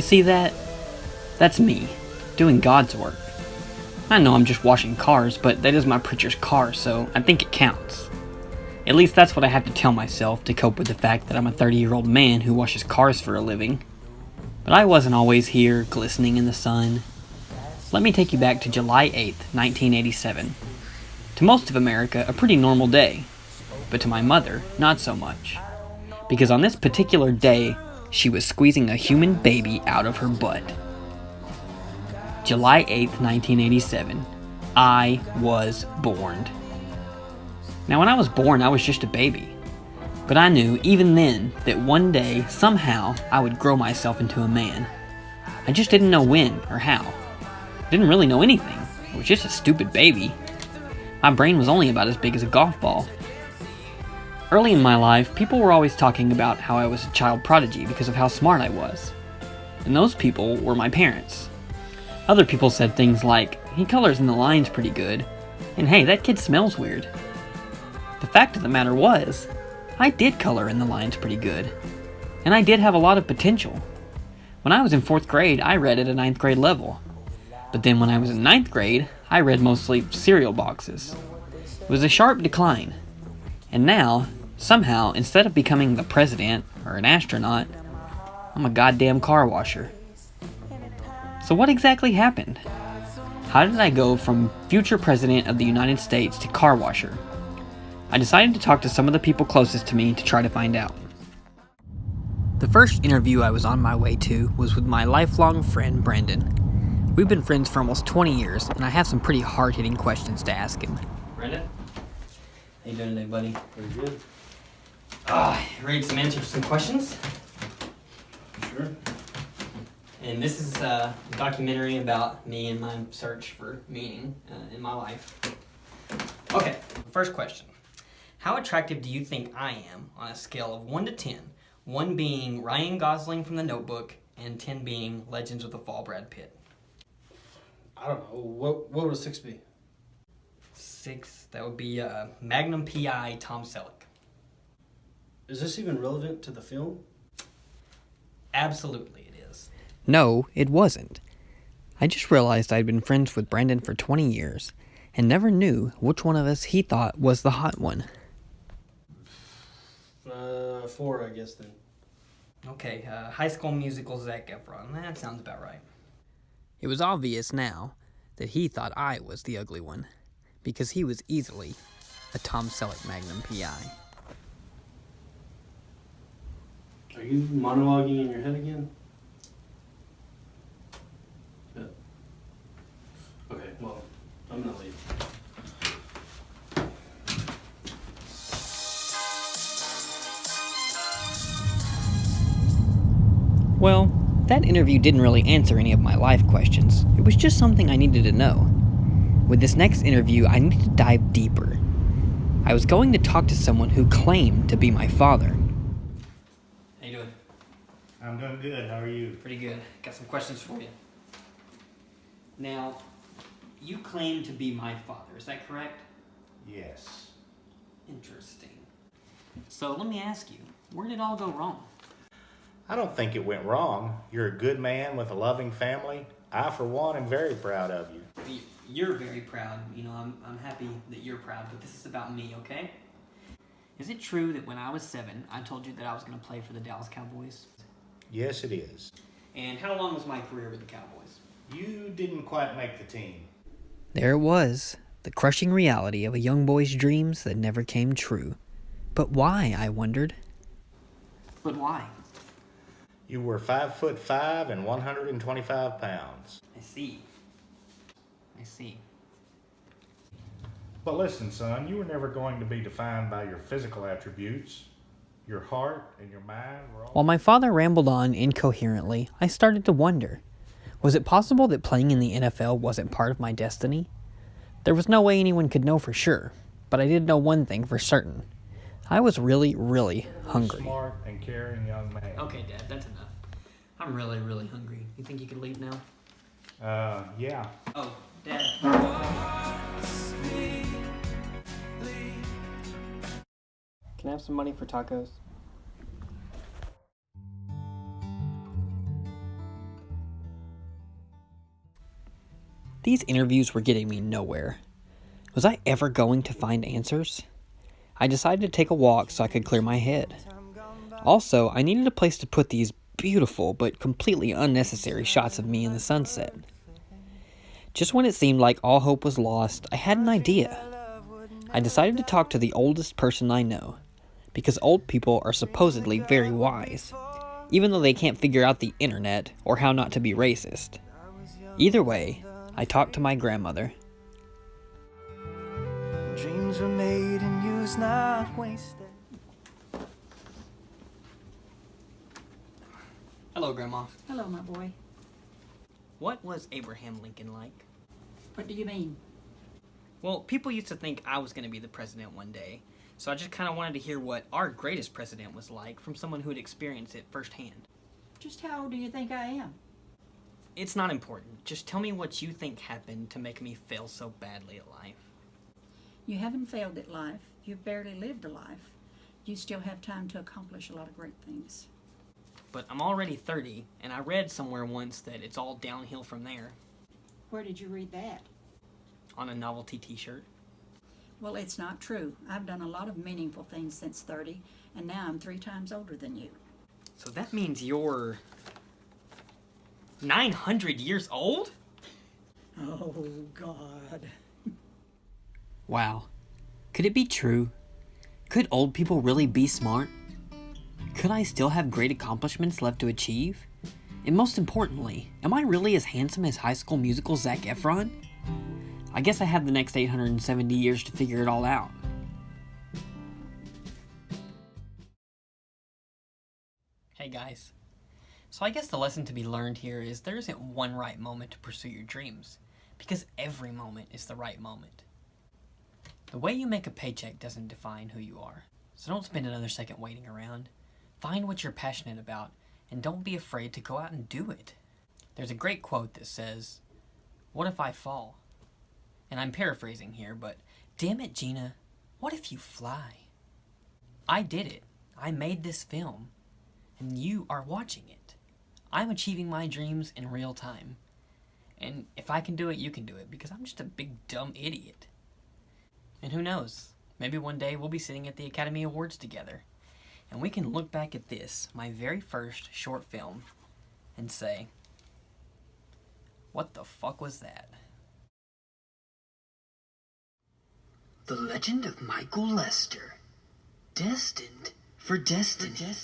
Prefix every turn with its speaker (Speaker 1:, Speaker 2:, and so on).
Speaker 1: You see that? That's me, doing God's work. I know I'm just washing cars, but that is my preacher's car, so I think it counts. At least that's what I have to tell myself to cope with the fact that I'm a 30-year-old man who washes cars for a living. But I wasn't always here, glistening in the sun. Let me take you back to July 8th, 1987. To most of America, a pretty normal day. But to my mother, not so much. Because on this particular day, she was squeezing a human baby out of her butt. July 8th, 1987. I was born. Now when I was born, I was just a baby. But I knew, even then, that one day, somehow, I would grow myself into a man. I just didn't know when or how. I didn't really know anything. I was just a stupid baby. My brain was only about as big as a golf ball. Early in my life, people were always talking about how I was a child prodigy because of how smart I was. And those people were my parents. Other people said things like, he colors in the lines pretty good, and hey, that kid smells weird. The fact of the matter was, I did color in the lines pretty good, and I did have a lot of potential. When I was in 4th grade, I read at a 9th grade level. But then when I was in 9th grade, I read mostly cereal boxes. It was a sharp decline. And now, somehow, instead of becoming the president or an astronaut, I'm a goddamn car washer. So what exactly happened? How did I go from future president of the United States to car washer? I decided to talk to some of the people closest to me to try to find out. The first interview I was on my way to was with my lifelong friend Brendan. We've been friends for almost 20 years, and I have some pretty hard-hitting questions to ask him. Brendan? How you doing today, buddy?
Speaker 2: Pretty good.
Speaker 1: Ready to answer some questions?
Speaker 2: Sure.
Speaker 1: And this is a documentary about me and my search for meaning in my life. Okay, first question. How attractive do you think I am on a scale of 1 to 10? 1 being Ryan Gosling from The Notebook, and 10 being Legends of the Fall Brad Pitt.
Speaker 2: I don't know. What would a 6 be?
Speaker 1: 6, that would be Magnum P.I. Tom Selleck.
Speaker 2: Is this even relevant to the film?
Speaker 1: Absolutely it is. No, it wasn't. I just realized I'd been friends with Brandon for 20 years, and never knew which one of us he thought was the hot one.
Speaker 2: 4, I guess, then.
Speaker 1: Okay, High School Musical Zac Efron. That sounds about right. It was obvious now that he thought I was the ugly one, because he was easily a Tom Selleck Magnum P.I.
Speaker 2: Are you monologuing in your head again? Yeah. Okay, well, I'm gonna leave.
Speaker 1: Well, that interview didn't really answer any of my life questions. It was just something I needed to know. With this next interview, I needed to dive deeper. I was going to talk to someone who claimed to be my father. How you doing?
Speaker 3: I'm doing good. How are you?
Speaker 1: Pretty good. Got some questions for you. Now, you claim to be my father, is that correct?
Speaker 3: Yes.
Speaker 1: Interesting. So let me ask you, where did it all go wrong?
Speaker 3: I don't think it went wrong. You're a good man with a loving family. I, for one, am very proud of you.
Speaker 1: You're very proud. You know, I'm happy that you're proud, but this is about me, okay? Is it true that when I was 7, I told you that I was going to play for the Dallas Cowboys?
Speaker 3: Yes, it is.
Speaker 1: And how long was my career with the Cowboys?
Speaker 3: You didn't quite make the team.
Speaker 1: There it was, the crushing reality of a young boy's dreams that never came true. But why, I wondered? But why?
Speaker 3: You were 5'5" and 125 pounds.
Speaker 1: I see.
Speaker 3: But listen, son, you were never going to be defined by your physical attributes. Your heart and your mind were all...
Speaker 1: While my father rambled on incoherently, I started to wonder. Was it possible that playing in the NFL wasn't part of my destiny? There was no way anyone could know for sure, but I did know one thing for certain. I was really, really hungry.
Speaker 3: Smart and caring young man.
Speaker 1: Okay, Dad, that's enough. I'm really, really hungry. You think you could leave now?
Speaker 3: Yeah.
Speaker 1: Oh, Dad. Can I have some money for tacos? These interviews were getting me nowhere. Was I ever going to find answers? I decided to take a walk so I could clear my head. Also, I needed a place to put these beautiful but completely unnecessary shots of me in the sunset. Just when it seemed like all hope was lost, I had an idea. I decided to talk to the oldest person I know, because old people are supposedly very wise, even though they can't figure out the internet or how not to be racist. Either way, I talked to my grandmother.
Speaker 4: Dreams were made and used, not wasted.
Speaker 1: Hello, Grandma.
Speaker 5: Hello, my boy.
Speaker 1: What was Abraham Lincoln like?
Speaker 5: What do you mean?
Speaker 1: Well, people used to think I was going to be the president one day, so I just kind of wanted to hear what our greatest president was like from someone who had experienced it firsthand.
Speaker 5: Just how old do you think I am?
Speaker 1: It's not important. Just tell me what you think happened to make me fail so badly at life.
Speaker 5: You haven't failed at life. You've barely lived a life. You still have time to accomplish a lot of great things.
Speaker 1: But I'm already 30, and I read somewhere once that it's all downhill from there.
Speaker 5: Where did you read that?
Speaker 1: On a novelty t-shirt.
Speaker 5: Well, it's not true. I've done a lot of meaningful things since 30, and now I'm 3 times older than you.
Speaker 1: So that means you're 900 years old?
Speaker 5: Oh, God.
Speaker 1: Wow. Could it be true? Could old people really be smart? Could I still have great accomplishments left to achieve? And most importantly, am I really as handsome as High School Musical Zac Efron? I guess I have the next 870 years to figure it all out. Hey guys. So I guess the lesson to be learned here is there isn't one right moment to pursue your dreams, because every moment is the right moment. The way you make a paycheck doesn't define who you are, so don't spend another second waiting around. Find what you're passionate about, and don't be afraid to go out and do it. There's a great quote that says, "What if I fall?" And I'm paraphrasing here, but damn it, Gina, what if you fly? I did it. I made this film, and you are watching it. I'm achieving my dreams in real time. And if I can do it, you can do it, because I'm just a big dumb idiot. And who knows, maybe one day we'll be sitting at the Academy Awards together, and we can look back at this, my very first short film, and say, what the fuck was that? The Legend of Michael Lester. Destined for Destiny.